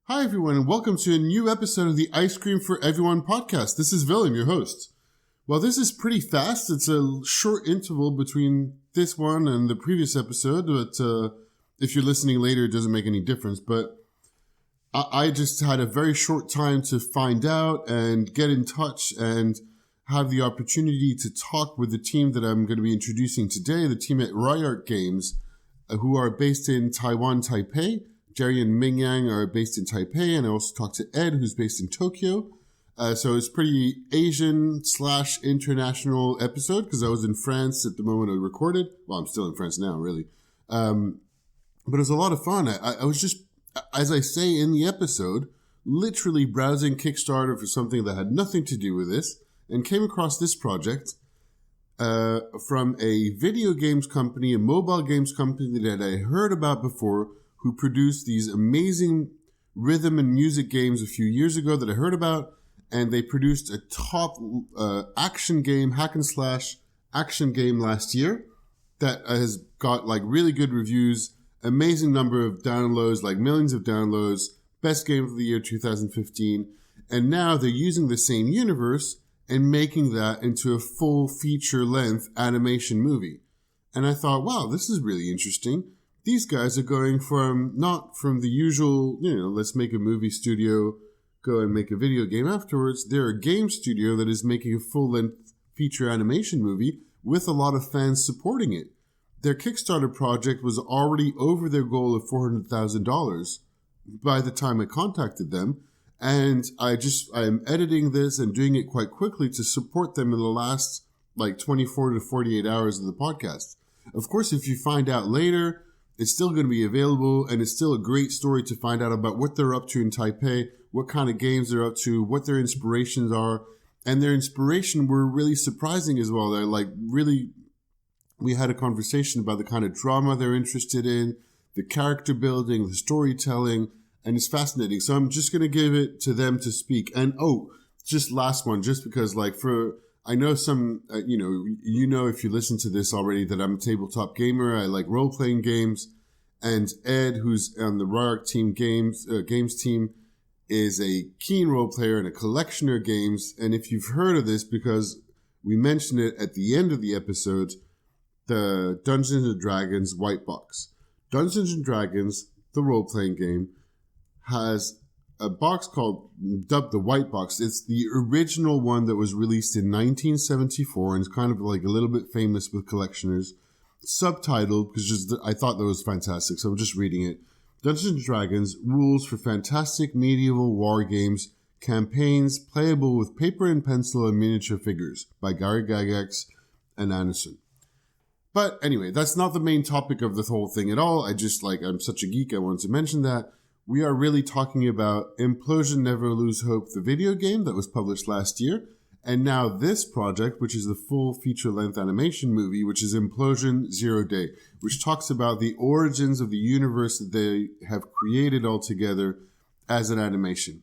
Hi, everyone, and welcome to a new episode of the Ice Cream for Everyone podcast. This is Willem, your host. Well, this is pretty fast. It's a short interval between this one and the previous episode, but if you're listening later, it doesn't make any difference. But I just had a very short time to find out and get in touch and have the opportunity to talk with the team that I'm going to be introducing today, the team at Rayark Games, who are based in Taiwan, Taipei. Jerry and Ming Yang are based in Taipei, and I also talked to Ed, who's based in Tokyo. So it's pretty Asian/international episode because I was in France at the moment I recorded. Well, I'm still in France now, really. But it was a lot of fun. I was just, as I say in the episode, literally browsing Kickstarter for something that had nothing to do with this and came across this project from a video games company, a mobile games company that I heard about before, who produced these amazing rhythm and music games a few years ago that I heard about. And they produced a top action game, hack and slash action game last year that has got like really good reviews, amazing number of downloads, like millions of downloads, best game of the year 2015. And now they're using the same universe and making that into a full feature-length animation movie. And I thought, wow, this is really interesting. These guys are going not from the usual, let's make a movie studio, go and make a video game afterwards. They're a game studio that is making a full-length feature animation movie with a lot of fans supporting it. Their Kickstarter project was already over their goal of $400,000 by the time I contacted them. And I'm editing this and doing it quite quickly to support them in the last 24 to 48 hours of the podcast. Of course, if you find out later, it's still going to be available, and it's still a great story to find out about what they're up to in Taipei, what kind of games they're up to, what their inspirations are. And their inspiration were really surprising as well. They're we had a conversation about the kind of drama they're interested in, the character building, the storytelling, and it's fascinating. So I'm just going to give it to them to speak. And just last one, just because I know some, if you listen to this already, that I'm a tabletop gamer. I like role-playing games. And Ed, who's on the Rayark team games team, is a keen role player and a collectioner of games. And if you've heard of this, because we mentioned it at the end of the episode, the Dungeons and Dragons white box. Dungeons and Dragons, the role-playing game, has a box dubbed the white box. It's the original one that was released in 1974 and it's kind of like a little bit famous with collectioners. Subtitled, because I thought that was fantastic, so I'm just reading it. Dungeons and Dragons, rules for fantastic medieval war games, campaigns playable with paper and pencil and miniature figures by Gary Gygax and Anderson. But anyway, that's not the main topic of the whole thing at all. I'm such a geek, I wanted to mention that. We are really talking about Implosion Never Lose Hope, the video game that was published last year. And now this project, which is the full feature-length animation movie, which is Implosion Zero Day, which talks about the origins of the universe that they have created all together as an animation.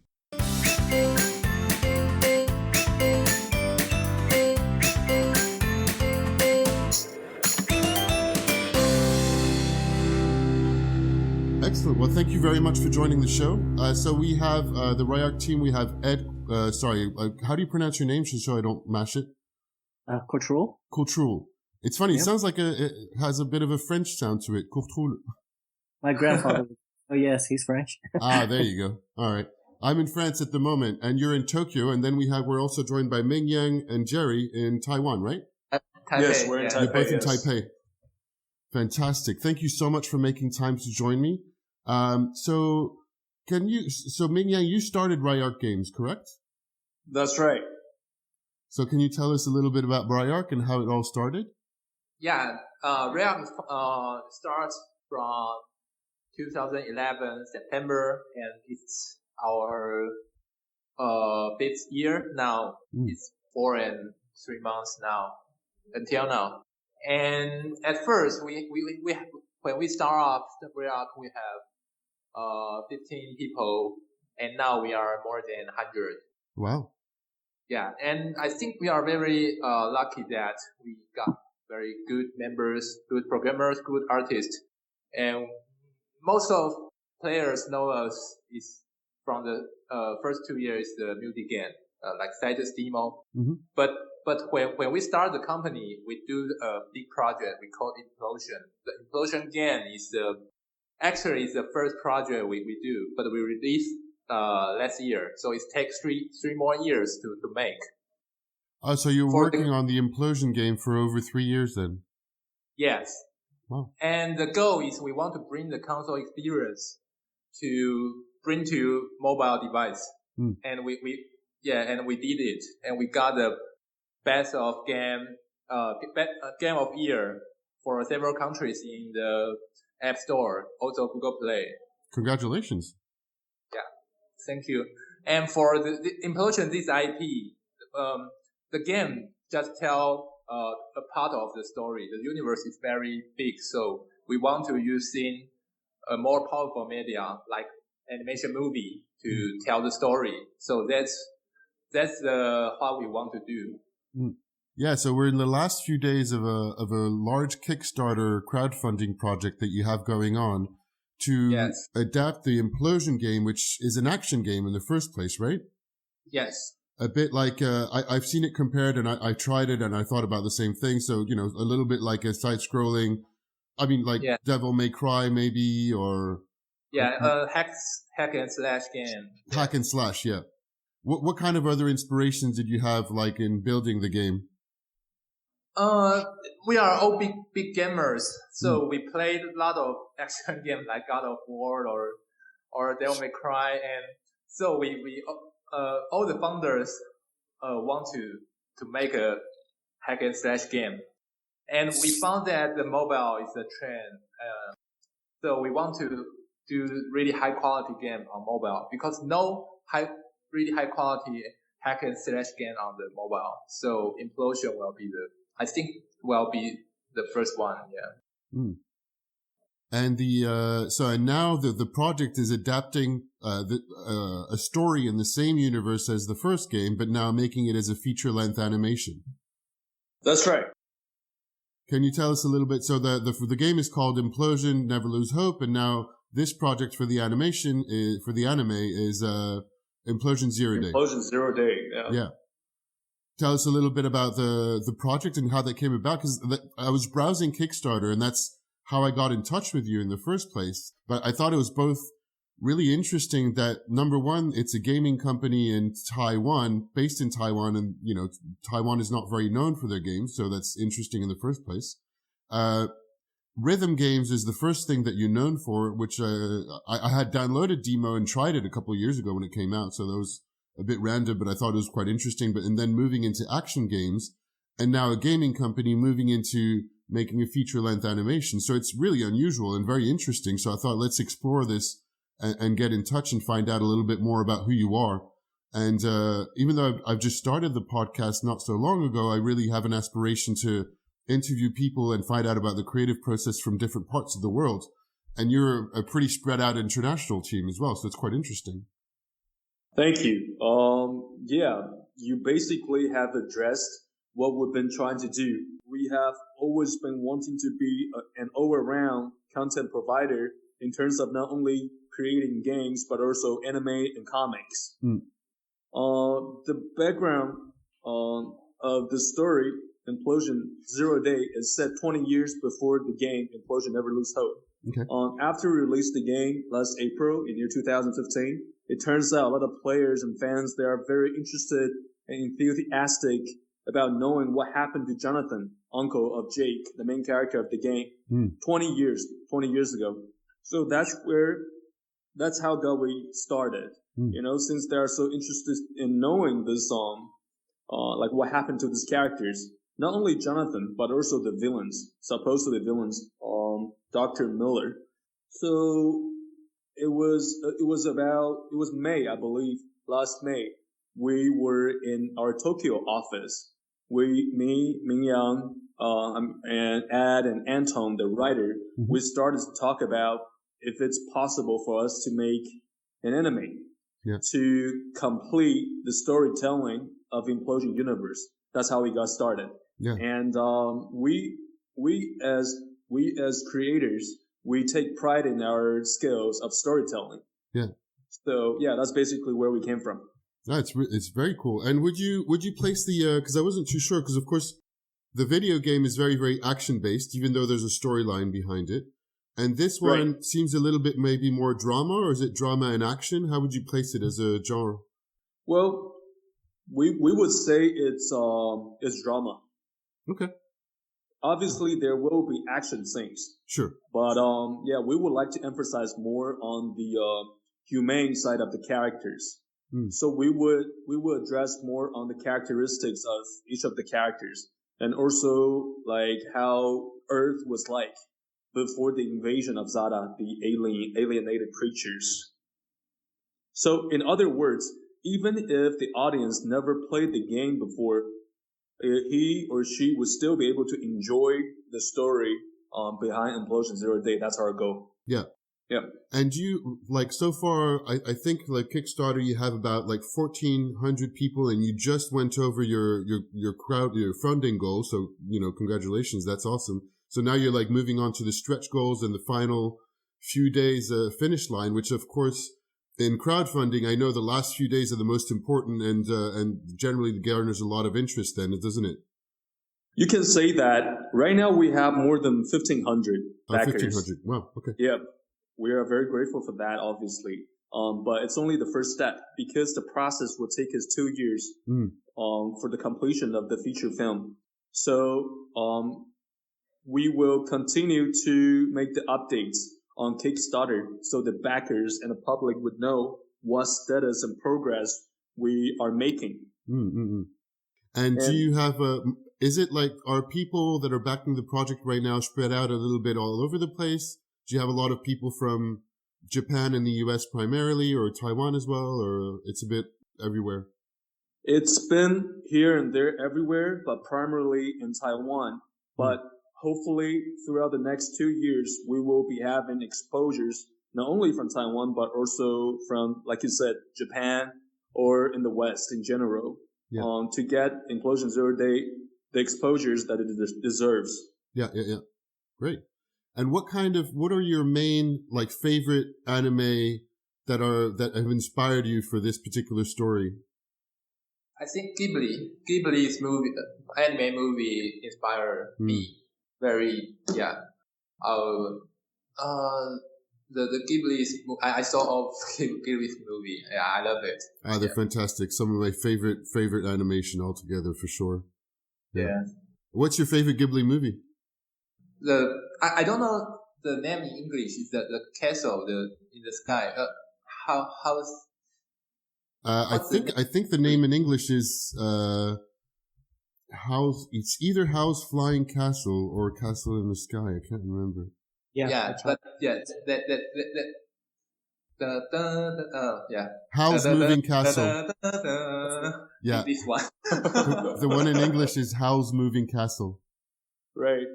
Excellent. Well, thank you very much for joining the show. So we have the Rayark team. We have Ed. How do you pronounce your name so I don't mash it? Courtroul. Courtroul. It's funny. Yep. It sounds like it has a bit of a French sound to it. Courtroul. My grandfather. Oh, yes, he's French. There you go. All right. I'm in France at the moment, and you're in Tokyo, and then we're also joined by Ming Yang and Jerry in Taiwan, right? Taipei. Yes, we're in Taipei. You're both in Taipei. Fantastic. Thank you so much for making time to join me. So Ming Yang, you started Rayark Games, correct? That's right. So can you tell us a little bit about Rayark and how it all started? Yeah, Rayark starts from 2011 September, and it's our fifth year now. It's 4 and 3 months now until now. And at first, we when we start off the Rayark, we have 15 people, and now we are more than 100. Wow. Yeah, and I think we are very lucky that we got very good members, good programmers, good artists, and most of players know us is from the first 2 years the multi game, like status demo. Mm-hmm. But when we start the company, we do a big project we call Implosion. The Implosion game is the first project we do, but we released last year, so it takes three more years to make. So you're working on the Implosion game for over 3 years then? Yes. Wow. And the goal is we want to bring the console experience to bring to mobile device. Mm. And we did it. And we got the best of game of year for several countries in the App Store, also Google Play. Congratulations. Yeah. Thank you. And for the Implosion, this IP, the game just tell a part of the story. The universe is very big, so we want to use a more powerful media like animation movie to tell the story. So that's what we want to do. Mm. Yeah, so we're in the last few days of a large Kickstarter crowdfunding project that you have going on to adapt the Implosion game, which is an action game in the first place, right? Yes. A bit like, I've seen it compared and I tried it and I thought about the same thing. So, you know, a little bit like a side-scrolling, I mean, like Devil May Cry maybe, or... Yeah, hack and slash game. Hack and slash, yeah. What kind of other inspirations did you have, like, in building the game? We are all big gamers, so we played a lot of action games like God of War or Devil May Cry, and so we all the founders want to make a hack and slash game, and we found that the mobile is a trend, so we want to do really high quality game on mobile because no really high quality hack and slash game on the mobile. So Implosion will be the first one. Yeah. Mm. And and now the project is adapting a story in the same universe as the first game, but now making it as a feature-length animation. That's right. Can you tell us a little bit? So the game is called Implosion, Never Lose Hope, and now this project for the animation for the anime is Implosion Zero Day. Implosion Zero Day. Yeah. Yeah. Tell us a little bit about the project and how that came about, because I was browsing Kickstarter, and that's how I got in touch with you in the first place. But I thought it was both really interesting that, number one, it's a gaming company in Taiwan, based in Taiwan, and, you know, Taiwan is not very known for their games, so that's interesting in the first place. Rhythm games is the first thing that you're known for, which I had downloaded demo and tried it a couple of years ago when it came out, so that was a bit random, but I thought it was quite interesting. And then moving into action games, and now a gaming company moving into making a feature-length animation. So it's really unusual and very interesting. So I thought, let's explore this and get in touch and find out a little bit more about who you are. And even though I've just started the podcast not so long ago, I really have an aspiration to interview people and find out about the creative process from different parts of the world. And you're a pretty spread out international team as well, so it's quite interesting. Thank you. Yeah, you basically have addressed what we've been trying to do. We have always been wanting to be an all-around content provider in terms of not only creating games, but also anime and comics. Mm. The background of the story, Implosion Zero Day, is set 20 years before the game Implosion Never Lose Hope. Okay. After we released the game last April in year 2015, it turns out a lot of players and fans, they are very interested and enthusiastic about knowing what happened to Jonathan, uncle of Jake, the main character of the game, 20 years ago. So that's how we started. You know, since they are so interested in knowing this like what happened to these characters, not only Jonathan, but also the villains, supposedly villains, Dr. Miller. So it was May, I believe, last May. We were in our Tokyo office. Me, Ming Yang, and Ed and Anton, the writer, we started to talk about if it's possible for us to make an anime to complete the storytelling of Implosion universe. That's how we got started. Yeah. And we as creators, we take pride in our skills of storytelling. Yeah. So yeah, that's basically where we came from. No, it's very cool. And would you place the because I wasn't too sure, because of course the video game is very, very action based, even though there's a storyline behind it. And this one seems a little bit maybe more drama, or is it drama and action? How would you place it as a genre? Well, we would say it's drama. Okay. Obviously, there will be action scenes. Sure. But we would like to emphasize more on the humane side of the characters. So we would address more on the characteristics of each of the characters, and also like how Earth was like before the invasion of Zada, the alienated creatures. So in other words, even if the audience never played the game before, he or she would still be able to enjoy the story behind Implosion Zero Day. That's our goal. Yeah. Yeah. And you, like, so far, I think, like, Kickstarter, you have about, like, 1,400 people, and you just went over your funding goal. So, congratulations. That's awesome. So now you're, like, moving on to the stretch goals and the final few days finish line, which, of course, in crowdfunding, I know the last few days are the most important, and generally garners a lot of interest then, doesn't it? You can say that. Right now we have more than 1,500 backers. 1,500. Wow. Okay. Yeah. We are very grateful for that, obviously. But it's only the first step, because the process will take us 2 years for the completion of the feature film. So we will continue to make the updates on Kickstarter so the backers and the public would know what status and progress we are making. And do you have is it like, are people that are backing the project right now spread out a little bit all over the place? Do you have a lot of people from Japan and the US primarily, or Taiwan as well, or it's a bit everywhere? It's been here and there everywhere, but primarily in Taiwan. But hopefully throughout the next 2 years, we will be having exposures not only from Taiwan, but also from, like you said, Japan or in the West in general, to get Implosion Zero Day the exposures that it deserves. Yeah. Great. And what are your main, like, favorite anime that have inspired you for this particular story? I think Ghibli's anime movie inspired me very, the Ghibli's, I saw all Ghibli's movie. Yeah, I love it. They're fantastic. Some of my favorite animation altogether, for sure. Yeah. What's your favorite Ghibli movie? I don't know the name in English. Is the castle in the sky? How's I think the name in English is House. It's either House Flying Castle or Castle in the Sky. I can't remember. House Moving Castle. Yeah, this one. The one in English is House Moving Castle. Right.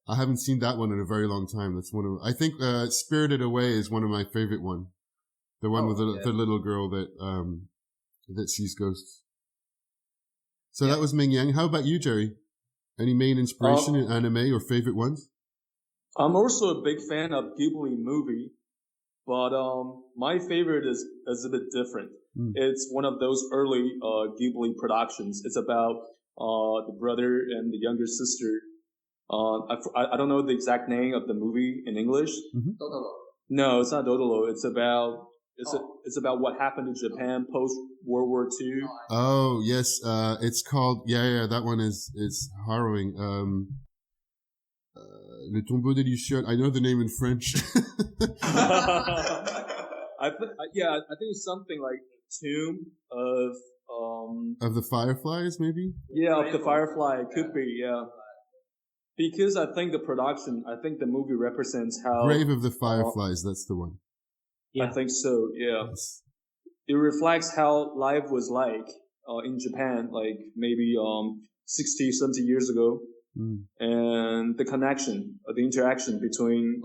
I haven't seen that one in a very long time. That's one of, I think, Spirited Away is one of my favorite one. The one with the little girl that sees ghosts. So that was Ming Yang. How about you, Jerry? Any main inspiration in anime or favorite ones? I'm also a big fan of Ghibli movie, but my favorite is a bit different. It's one of those early Ghibli productions. It's about the brother and the younger sister. I don't know the exact name of the movie in English. Totoro. No, it's not Totoro. It's about what happened in Japan post World War II. Oh yes, it's called that one is harrowing. Le Tombeau des Lucioles. I know the name in French. I think it's something like Tomb of the Fireflies, maybe. Yeah, of the Firefly. It could be. Yeah. Because I think the movie represents how... Grave of the Fireflies, that's the one. Yeah. I think so, yeah. Yes. It reflects how life was like in Japan, like maybe 60, 70 years ago. And the connection, the interaction between,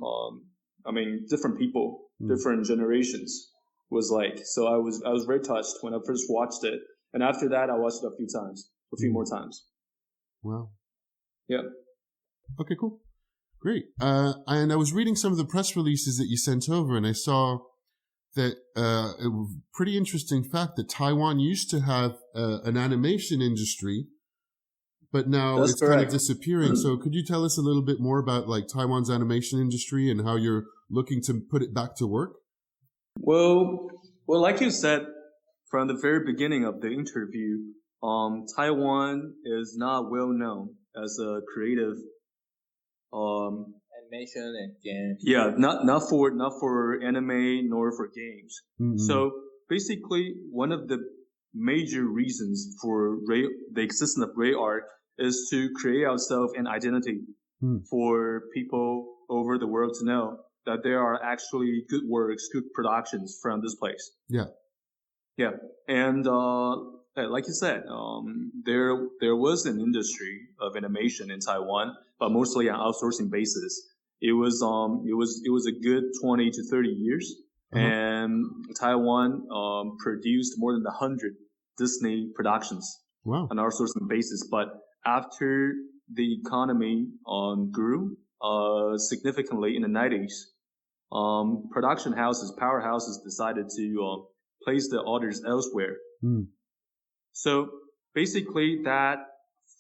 different people, different generations was like. So I was very touched when I first watched it. And after that, I watched it a few more times. Wow. Yeah. Okay, cool. Great. And I was reading some of the press releases that you sent over, and I saw that a pretty interesting fact that Taiwan used to have an animation industry, but now That's it's correct. kind of disappearing. So could you tell us a little bit more about like Taiwan's animation industry and how you're looking to put it back to work? Well, like you said from the very beginning of the interview, Taiwan is not well known as a creative Animation and game. Yeah, not for anime nor for games. Mm-hmm. So basically, one of the major reasons for the existence of Rayark is to create ourselves an identity for people over the world to know that there are actually good works, good productions from this place. Yeah, and like you said, there was an industry of animation in Taiwan, but mostly on outsourcing basis. It was a good 20 to 30 years, and Taiwan produced more than 100 Disney productions on outsourcing basis. But after the economy grew significantly in the 90s, production houses, powerhouses decided to place the orders elsewhere. So basically that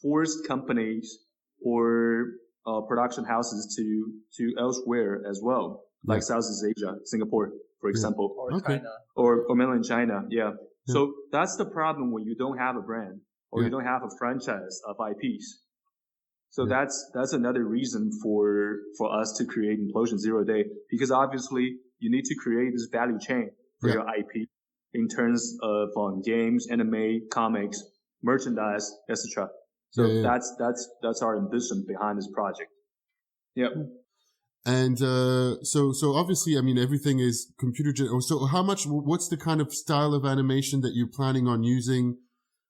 forced companies or production houses to elsewhere as well, like Southeast Asia, Singapore, for example, Or China. or mainland China. Yeah. So that's the problem when you don't have a brand or you don't have a franchise of IPs. So that's another reason for us to create Implosion Zero Day, because obviously you need to create this value chain for your IP in terms of games, anime, comics, merchandise, etc. So that's our ambition behind this project. Yeah. And so obviously, I mean, everything is computer generated. So what's the kind of style of animation that you're planning on using?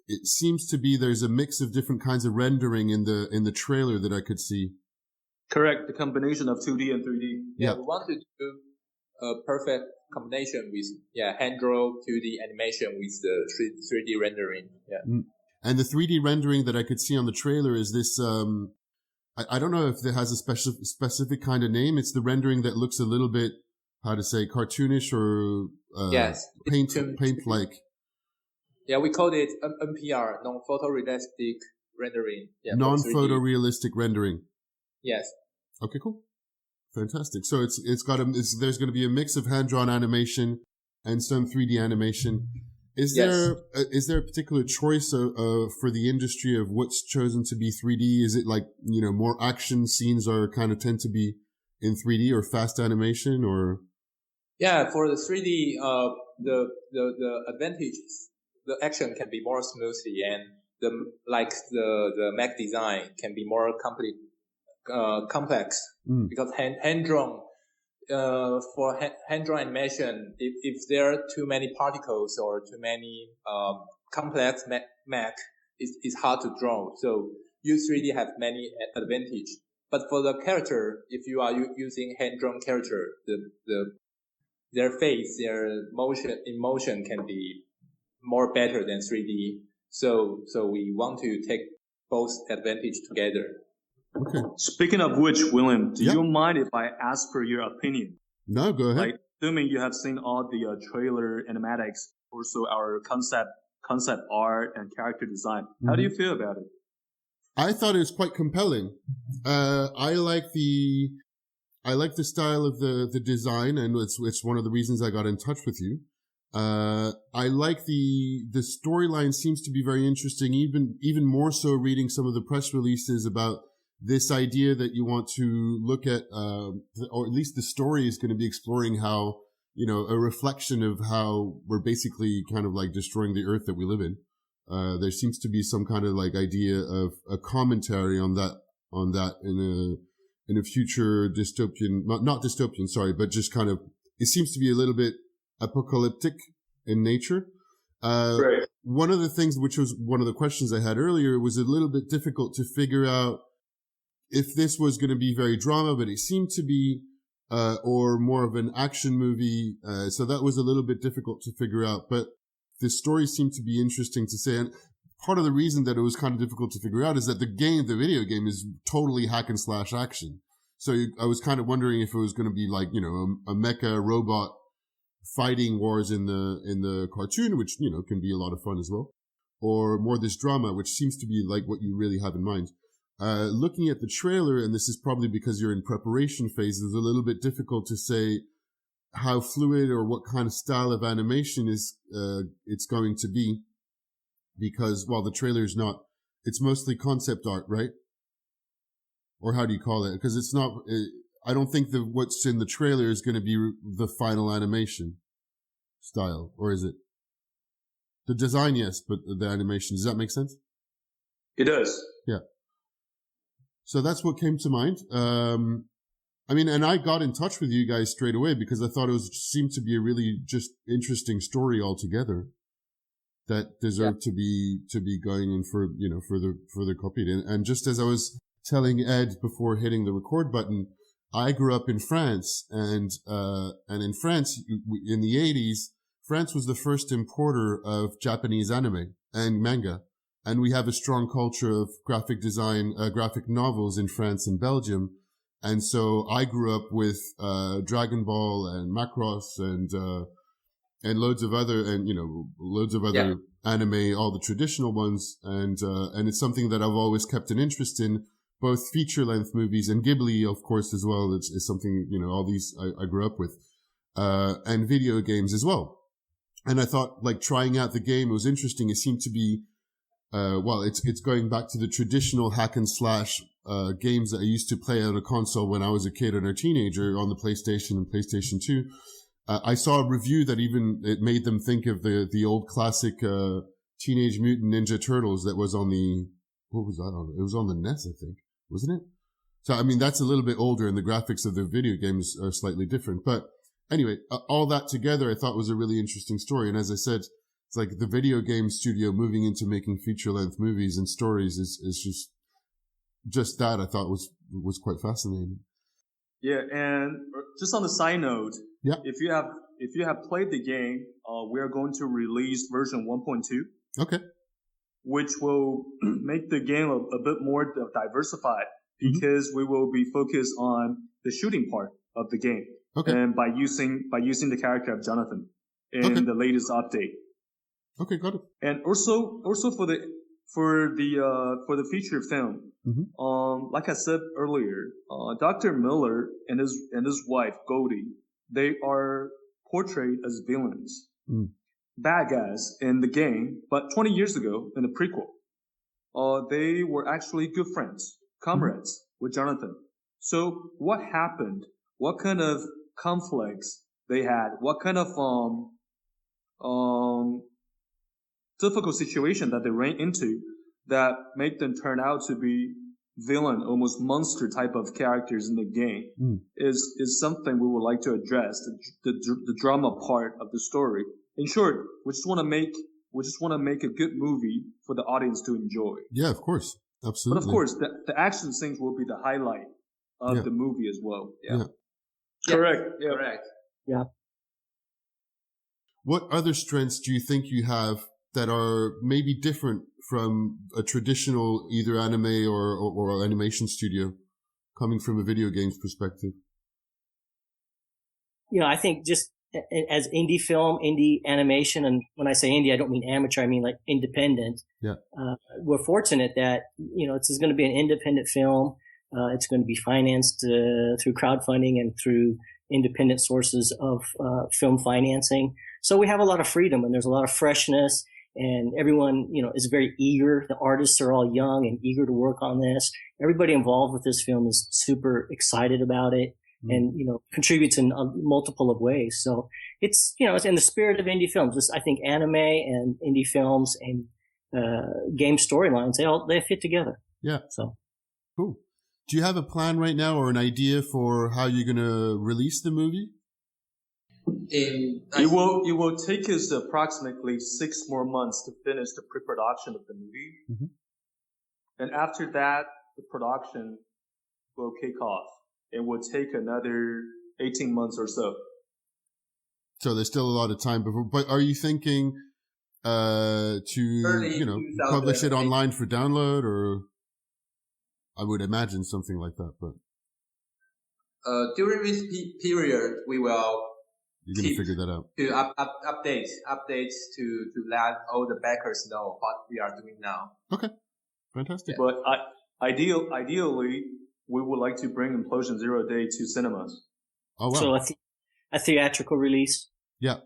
It seems to be there's a mix of different kinds of rendering in the trailer that I could see. Correct. The combination of 2D and 3D. Yeah, we want to do a perfect combination with hand-drawn 2D animation with the 3D rendering. Yeah. And the 3D rendering that I could see on the trailer is this. I don't know if it has a specific kind of name. It's the rendering that looks a little bit, how to say, cartoonish or paint-like. Yeah, we called it NPR, non-photorealistic rendering. Yeah, non-photorealistic rendering. Yes. Okay, cool. Fantastic. So there's going to be a mix of hand-drawn animation and some 3D animation. Is there a particular choice for the industry of what's chosen to be 3D? Is it like, more action scenes tend to be in 3D or fast animation or? Yeah, for the 3D, the advantages, the action can be more smoothly and the mech design can be more complex because hand-drawn. For hand-drawn animation, if there are too many particles or too many complex mech, it's hard to draw. So use 3D have many advantages. But for the character, if you are using hand-drawn character, their face, their emotion can be more better than 3D. So we want to take both advantage together. Okay. Speaking of which, William, do you mind if I ask for your opinion? No, go ahead. Like, assuming you have seen all the trailer animatics, also our concept art and character design. How do you feel about it? I thought it was quite compelling. I like the style of the design, and it's one of the reasons I got in touch with you. I like the storyline seems to be very interesting, even more so reading some of the press releases about this idea that you want to look at, or at least the story is going to be exploring how, a reflection of how we're basically kind of like destroying the earth that we live in. There seems to be some kind of like idea of a commentary on that in a future dystopian, not dystopian, sorry, but just kind of, it seems to be a little bit apocalyptic in nature. Right. One of the things, which was one of the questions I had earlier, was a little bit difficult to figure out if this was going to be very drama, but it seemed to be, or more of an action movie. So that was a little bit difficult to figure out, but the story seemed to be interesting to say. And part of the reason that it was kind of difficult to figure out is that the video game is totally hack and slash action. So I was kind of wondering if it was going to be like, a mecha robot fighting wars in the cartoon, which, you know, can be a lot of fun as well, or more this drama, which seems to be like what you really have in mind. Looking at the trailer, and this is probably because you're in preparation phase, it's a little bit difficult to say how fluid or what kind of style of animation is it's going to be, because while the trailer is not, it's mostly concept art, right? Or how do you call it? Because it's not. I don't think that what's in the trailer is going to be the final animation style, or is it? The design, yes, but the animation. Does that make sense? It does. Yeah. So that's what came to mind. I mean, and I got in touch with you guys straight away because I thought it seemed to be a really just interesting story altogether that deserved to be going in for, you know, further copied. And just as I was telling Ed before hitting the record button, I grew up in France, and in France in the 80s, France was the first importer of Japanese anime and manga. And we have a strong culture of graphic design, graphic novels in France and Belgium. And so I grew up with, Dragon Ball and Macross and loads of other, and, you know, loads of other anime, all the traditional ones. And it's something that I've always kept an interest in, both feature length movies and Ghibli, of course, as well. It's something, you know, all these I grew up with, and video games as well. And I thought, like, trying out the game was interesting. It seemed to be, it's going back to the traditional hack and slash, games that I used to play on a console when I was a kid and a teenager on the PlayStation and PlayStation 2. I saw a review that even it made them think of the old classic, Teenage Mutant Ninja Turtles that was on what was that on? It was on the NES, I think, wasn't it? So, I mean, that's a little bit older and the graphics of the video games are slightly different. But anyway, all that together I thought was a really interesting story. And as I said, it's like the video game studio moving into making feature-length movies and stories is just that I thought was quite fascinating. Yeah, and just on the side note, if you have played the game, we are going to release version 1.2. Okay. Which will make the game a bit more diversified, because we will be focused on the shooting part of the game. Okay. And by using the character of Jonathan in the latest update. Okay, got it. And also for the feature film, like I said earlier, Dr. Miller and his wife Goldie, they are portrayed as villains, bad guys in the game. But 20 years ago in the prequel, they were actually good friends, comrades with Jonathan. So what happened? What kind of conflicts they had? What kind of difficult situation that they ran into that made them turn out to be villain, almost monster type of characters in the game is something we would like to address, the drama part of the story. In short, we just want to make a good movie for the audience to enjoy. Yeah, of course. Absolutely. But of course, the action scenes will be the highlight of the movie as well. Yeah. Correct. Yeah. Correct. Yeah. What other strengths do you think you have that are maybe different from a traditional either anime or animation studio coming from a video games perspective? You know, I think just as indie film, indie animation, and when I say indie, I don't mean amateur, I mean like independent. Yeah. We're fortunate that, you know, it's going to be an independent film. It's going to be financed through crowdfunding and through independent sources of film financing. So we have a lot of freedom and there's a lot of freshness. And everyone, you know, is very eager. The artists are all young and eager to work on this. Everybody involved with this film is super excited about it and, you know, contributes in multiple of ways. So it's, you know, it's in the spirit of indie films. Just, I think anime and indie films and game storylines, they fit together. Yeah. So cool. Do you have a plan right now or an idea for how you're going to release the movie? It will take us approximately 6 more months to finish the pre-production of the movie. And after that, the production will kick off. It will take another 18 months or so. So there's still a lot of time before, but are you thinking to, you know, publish it online for download, or I would imagine something like that, but during this period, we will you're going to figure that out. To updates to let all the backers know what we are doing now. Okay, fantastic. But ideally, we would like to bring Implosion Zero Day to cinemas. Oh wow! So a theatrical release. Yeah,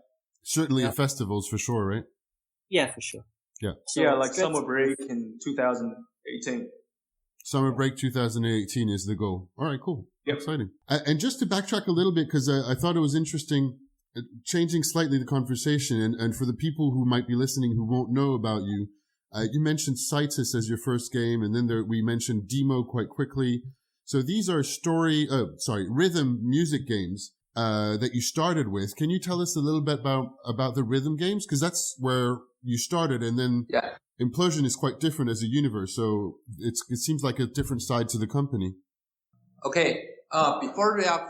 certainly at festivals for sure, right? Yeah, for sure. Yeah. So yeah, like Summer Break in 2018. Summer Break 2018 is the goal. All right, cool. Yep. Exciting. And just to backtrack a little bit, because I thought it was interesting, changing slightly the conversation, and for the people who might be listening who won't know about you, you mentioned Citus as your first game, and then we mentioned Demo quite quickly. So these are rhythm music games that you started with. Can you tell us a little bit about the rhythm games? Because that's where you started, and then Implosion is quite different as a universe. So it seems like a different side to the company. Okay. Before Rayark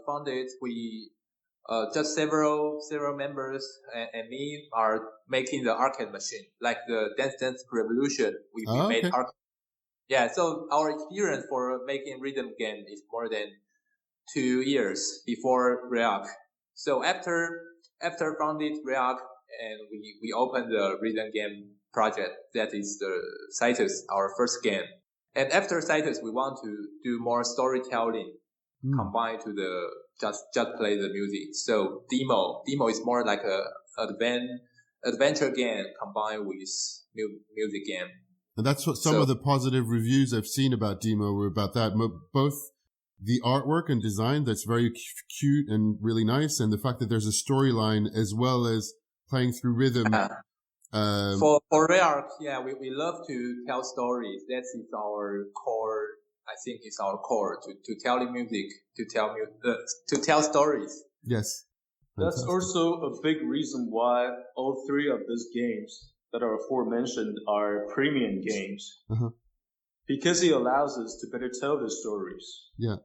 founded, we just several members and me are making the arcade machine, like the Dance Revolution. We made arcade. Yeah, so our experience for making rhythm game is more than 2 years before Rayark. So after founded Rayark, and we opened the rhythm game project, that is the Citus, our first game. And after Citus, we want to do more storytelling combined to the just play the music. So Demo is more like a adventure game combined with music game. And that's what some of the positive reviews I've seen about Demo were about that. Both the artwork and design that's very cute and really nice, and the fact that there's a storyline as well as playing through rhythm. For Rayark, we love to tell stories. That is our core. I think it's our core to tell the music, to tell stories. Yes. That's also a big reason why all three of these games that are aforementioned are premium games. Because it allows us to better tell the stories. Yeah.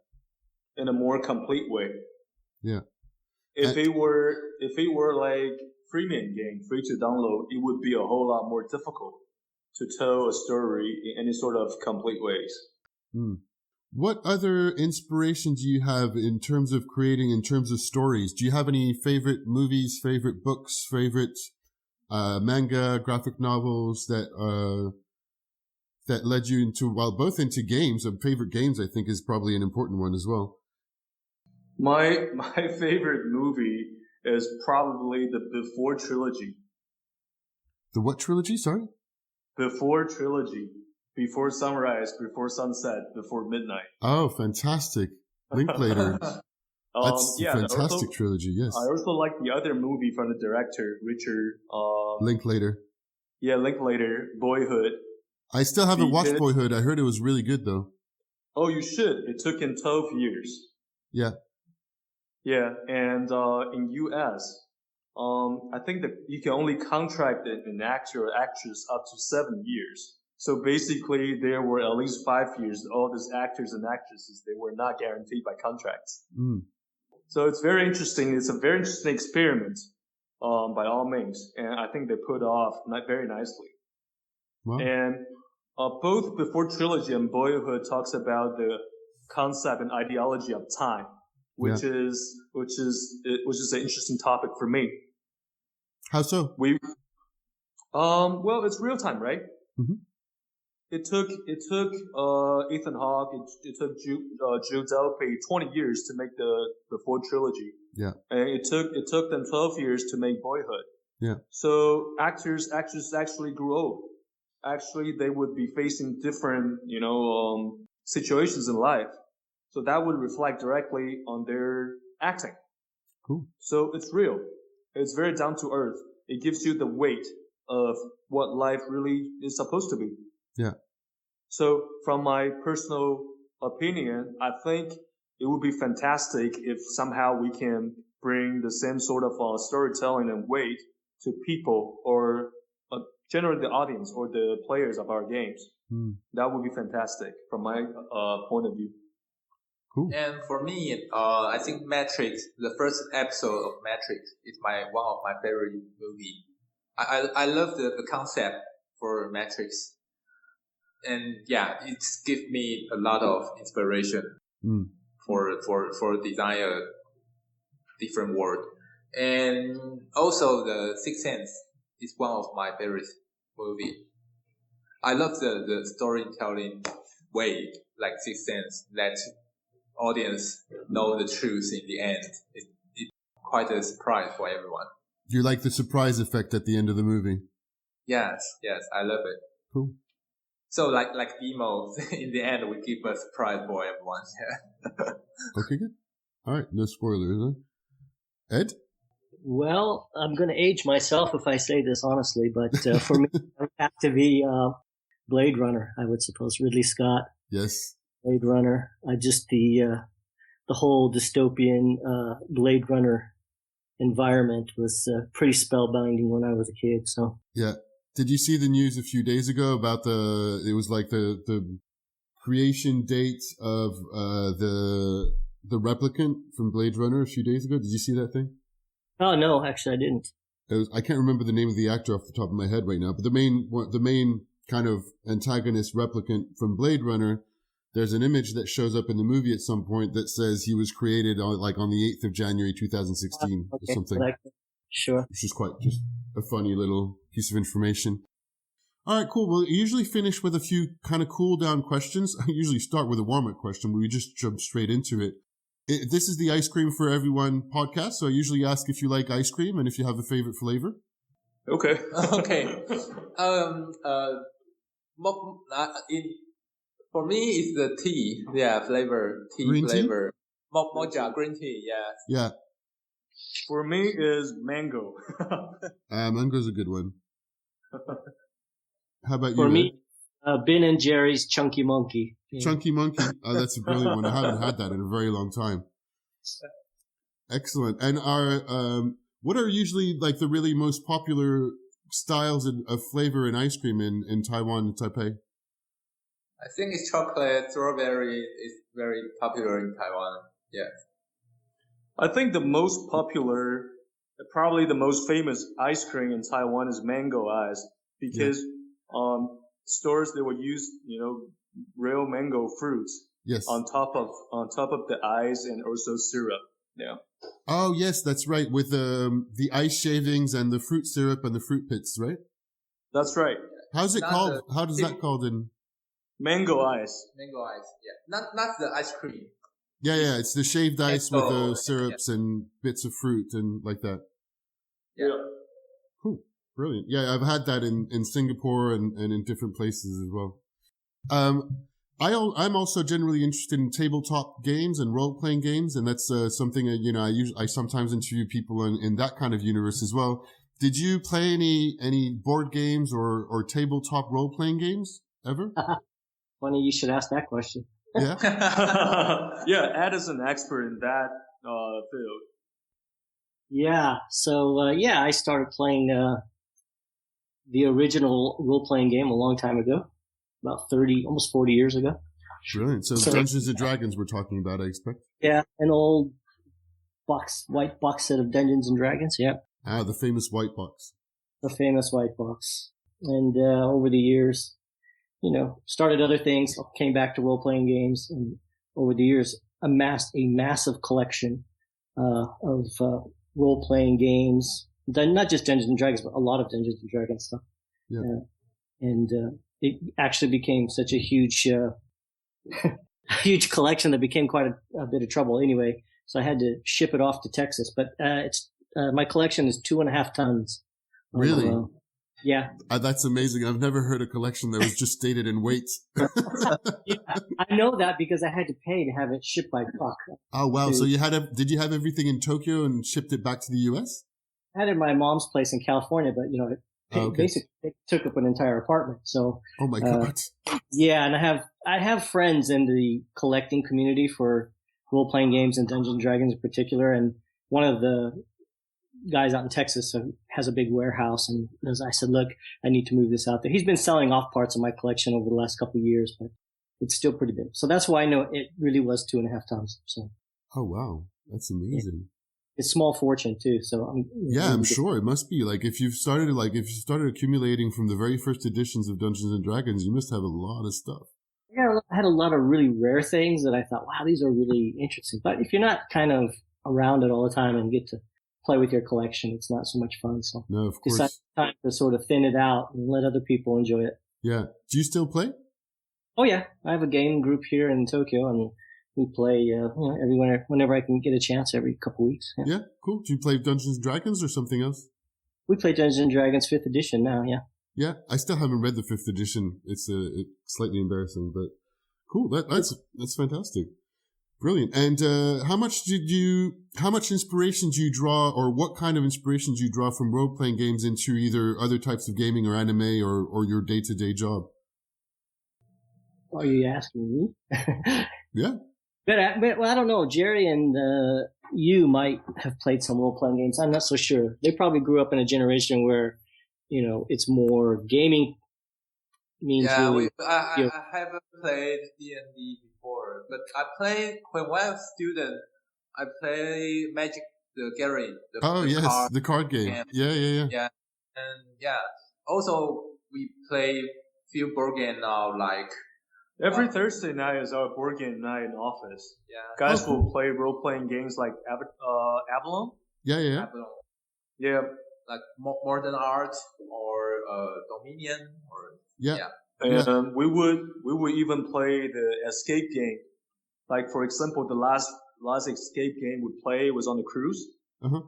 In a more complete way. Yeah. If it were like freemium game, free to download, it would be a whole lot more difficult to tell a story in any sort of complete ways. What other inspiration do you have in terms of creating, in terms of stories? Do you have any favorite movies, favorite books, favorite manga, graphic novels that led you into, both into games? Favorite games, I think, is probably an important one as well. My favorite movie is probably the Before trilogy. The what trilogy? Sorry? Before trilogy. Before sunrise, before sunset, before midnight. Oh, fantastic. Linklater. That's a fantastic trilogy, yes. I also like the other movie from the director, Richard Linklater. Yeah, Linklater, Boyhood. I still haven't watched Boyhood. I heard it was really good, though. Oh, you should. It took him 12 years. Yeah. Yeah, and in US, I think that you can only contract an actor or actress up to 7 years. So basically, there were at least 5 years, all these actors and actresses, they were not guaranteed by contracts. So it's very interesting. It's a very interesting experiment, by all means. And I think they put off very nicely. Wow. And both Before Trilogy and Boyhood talks about the concept and ideology of time, which is an interesting topic for me. How so? Well, it's real time, right? Mm-hmm. It took Ethan Hawke, it took Jude Delpy 20 years to make the Before Trilogy. Yeah. And it took them 12 years to make Boyhood. Yeah. So actors actually grew old. Actually, they would be facing different, situations in life. So that would reflect directly on their acting. Cool. So it's real. It's very down to earth. It gives you the weight of what life really is supposed to be. Yeah. So from my personal opinion, I think it would be fantastic if somehow we can bring the same sort of storytelling and weight to people or generally the audience or the players of our games. That would be fantastic from my point of view. Cool. And for me, I think Matrix, the first episode of Matrix, is one of my favorite movie. I love the concept for Matrix. And it gives me a lot of inspiration for design a different world. And also the Sixth Sense is one of my favorite movie. I love the storytelling way, like Sixth Sense, that audience know the truth in the end. It's quite a surprise for everyone. Do you like the surprise effect at the end of the movie? Yes, I love it. Cool. So like demo, in the end, we give a surprise for everyone. Yeah. Okay, good. All right, no spoilers, huh? Ed? Well, I'm going to age myself if I say this honestly, but for me, it would have to be Blade Runner, I would suppose. Ridley Scott. Yes. Blade Runner. Just the whole dystopian Blade Runner environment was pretty spellbinding when I was a kid. So yeah. Did you see the news a few days ago about it was like the creation date of the replicant from Blade Runner a few days ago? Did you see that thing? Oh no, actually I didn't. I can't remember the name of the actor off the top of my head right now, but the main kind of antagonist replicant from Blade Runner, there's an image that shows up in the movie at some point that says he was created on the 8th of January 2016 or something. Sure. Which is quite just a funny little piece of information. All right, cool. We'll usually finish with a few kind of cool down questions. I usually start with a warm-up question, but we just jump straight into it. This is the Ice Cream for Everyone podcast, so I usually ask if you like ice cream and if you have a favorite flavor. Okay. For me, it's the tea. Yeah, flavor. Green flavor. Mocha, green tea, yeah. Yeah. For me is mango. Mango's a good one. How about you? For me, Ben and Jerry's Chunky Monkey. Chunky Monkey. Oh, that's a brilliant one. I haven't had that in a very long time. Excellent. And what are usually like the really most popular styles of flavor in ice cream in Taiwan and Taipei? I think it's chocolate. Strawberry is very popular in Taiwan. Yeah. I think the most popular, probably the most famous ice cream in Taiwan is mango ice, because stores they will use real mango fruits on top of the ice and also syrup. Yeah. Oh yes, that's right. With the ice shavings and the fruit syrup and the fruit pits, right? That's right. How's it called? How does that called in? Mango ice. Mango ice. Yeah. Not the ice cream. Yeah. It's the shaved ice with the syrups and bits of fruit and like that. Yeah. Cool. Brilliant. Yeah, I've had that in Singapore and in different places as well. I'm also generally interested in tabletop games and role-playing games, and that's something I sometimes interview people in that kind of universe as well. Did you play any board games or tabletop role-playing games ever? Funny you should ask that question. Yeah. Yeah, Ed is an expert in that field. Yeah. So I started playing the original role-playing game a long time ago, about almost 40 years ago. Brilliant. So Dungeons and Dragons we're talking about, I expect. Yeah, an old white box set of Dungeons and Dragons. Yeah. Ah, the famous white box. The famous white box. And over the years, started other things, came back to role-playing games, and over the years amassed a massive collection of role-playing games. Not just Dungeons and Dragons, but a lot of Dungeons and Dragons stuff. Yeah. And it actually became such a huge huge collection that became quite a bit of trouble anyway. So I had to ship it off to Texas. But my collection is 2.5 tons. Really? Yeah. That's amazing. I've never heard a collection that was just stated in weight. Yeah, I know that because I had to pay to have it shipped by truck. Oh, wow. So did you have everything in Tokyo and shipped it back to the U.S.? I had it at my mom's place in California, but, it basically took up an entire apartment. So. Oh my God. Yeah. And I have friends in the collecting community for role-playing games and Dungeons and Dragons in particular. And one of the guys out in Texas has a big warehouse, and I said, look, I need to move this out there. He's been selling off parts of my collection over the last couple of years, but it's still pretty big. So that's why I know it really was 2.5 tons. So. Oh, wow. That's amazing. Yeah. It's small fortune too. So I'm sure it must be if you started accumulating from the very first editions of Dungeons and Dragons, you must have a lot of stuff. Yeah, I had a lot of really rare things that I thought, wow, these are really interesting. But if you're not kind of around it all the time and get to play with your collection, it's not so much fun. So No, of course. it's time to sort of thin it out and let other people enjoy it. Yeah. Do you still play? Oh yeah, I have a game group here in Tokyo, and we play whenever I can get a chance, every couple weeks. Yeah, cool. Do you play Dungeons and Dragons or something else? We play Dungeons and Dragons 5th edition now. Yeah. Yeah, I still haven't read the 5th edition. It's slightly embarrassing, but cool. That's fantastic. Brilliant. And how much inspiration do you draw, or what kind of inspiration do you draw from role-playing games into either other types of gaming or anime or your day-to-day job? Are you asking me? Yeah. But I don't know. Jerry and you might have played some role-playing games. I'm not so sure. They probably grew up in a generation where, it's more gaming means. Yeah, really, I haven't played D&D before, but when I was a student, I play Magic the Gathering. The card game. Yeah. Yeah, and also we play few board game now, like Every Thursday night is our board game night in office. Yeah. Guys will play role-playing games like Avalon. Yeah. Avalon, Yeah. like Modern Art or Dominion or And we would even play the escape game. Like, for example, the last escape game we played was on the cruise. Uh-huh.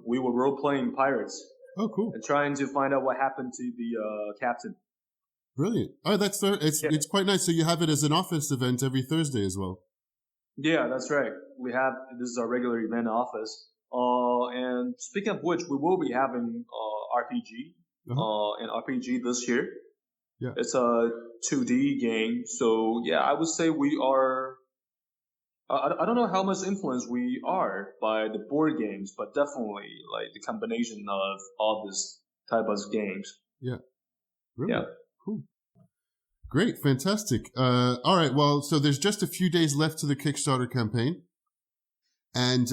We were role-playing pirates. Oh, cool. And trying to find out what happened to the captain. Brilliant. Oh, that's fair. It's quite nice. So you have it as an office event every Thursday as well. Yeah, that's right. This is our regular event office. And speaking of which, we will be having RPG, an RPG this year. Yeah. It's a 2D game. So yeah, I would say we are, I don't know how much influence we are by the board games, but definitely like the combination of all this type of games. Yeah. Brilliant. Yeah. Cool. Great. Fantastic. All right. Well, so there's just a few days left to the Kickstarter campaign. And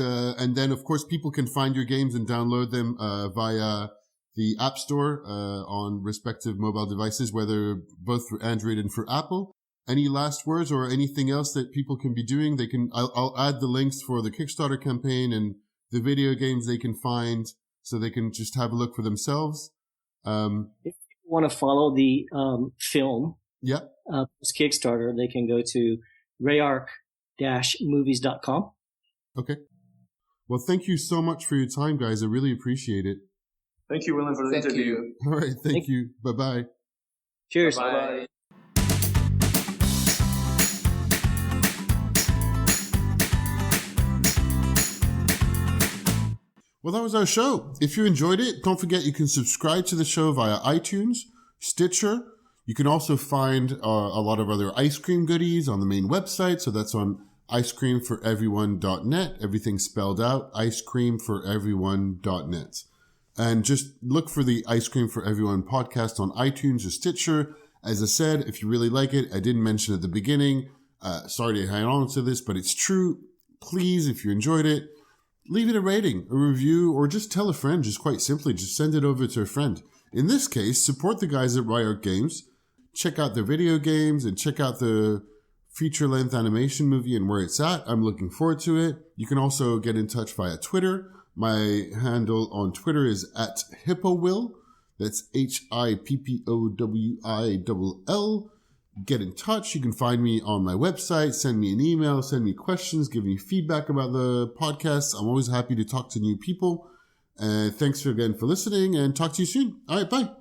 then of course people can find your games and download them, via the App Store, on respective mobile devices, whether both for Android and for Apple. Any last words or anything else that people can be doing? I'll add the links for the Kickstarter campaign and the video games they can find so they can just have a look for themselves. If you want to follow the film, this Kickstarter, they can go to rayark-movies.com. Okay. Well, thank you so much for your time, guys. I really appreciate it. Thank you, William, for the interview. All right. Thank you. Bye-bye. Cheers. Bye. Well, that was our show. If you enjoyed it, don't forget you can subscribe to the show via iTunes, Stitcher. You can also find a lot of other ice cream goodies on the main website. So that's on icecreamforeveryone.net. Everything spelled out, icecreamforeveryone.net. And just look for the Ice Cream for Everyone podcast on iTunes or Stitcher. As I said, if you really like it, I didn't mention at the beginning, sorry to hang on to this, but it's true. Please, if you enjoyed it, leave it a rating, a review, or just tell a friend. Just quite simply, just send it over to a friend. In this case, support the guys at Rayark Games. Check out their video games and check out the feature-length animation movie and where it's at. I'm looking forward to it. You can also get in touch via Twitter. My handle on Twitter is @HippoWill. That's HIPPOWILL. Get in touch. You can find me on my website. Send me an email. Send me questions. Give me feedback about the podcast. I'm always happy to talk to new people. Thanks again for listening and talk to you soon. All right, bye.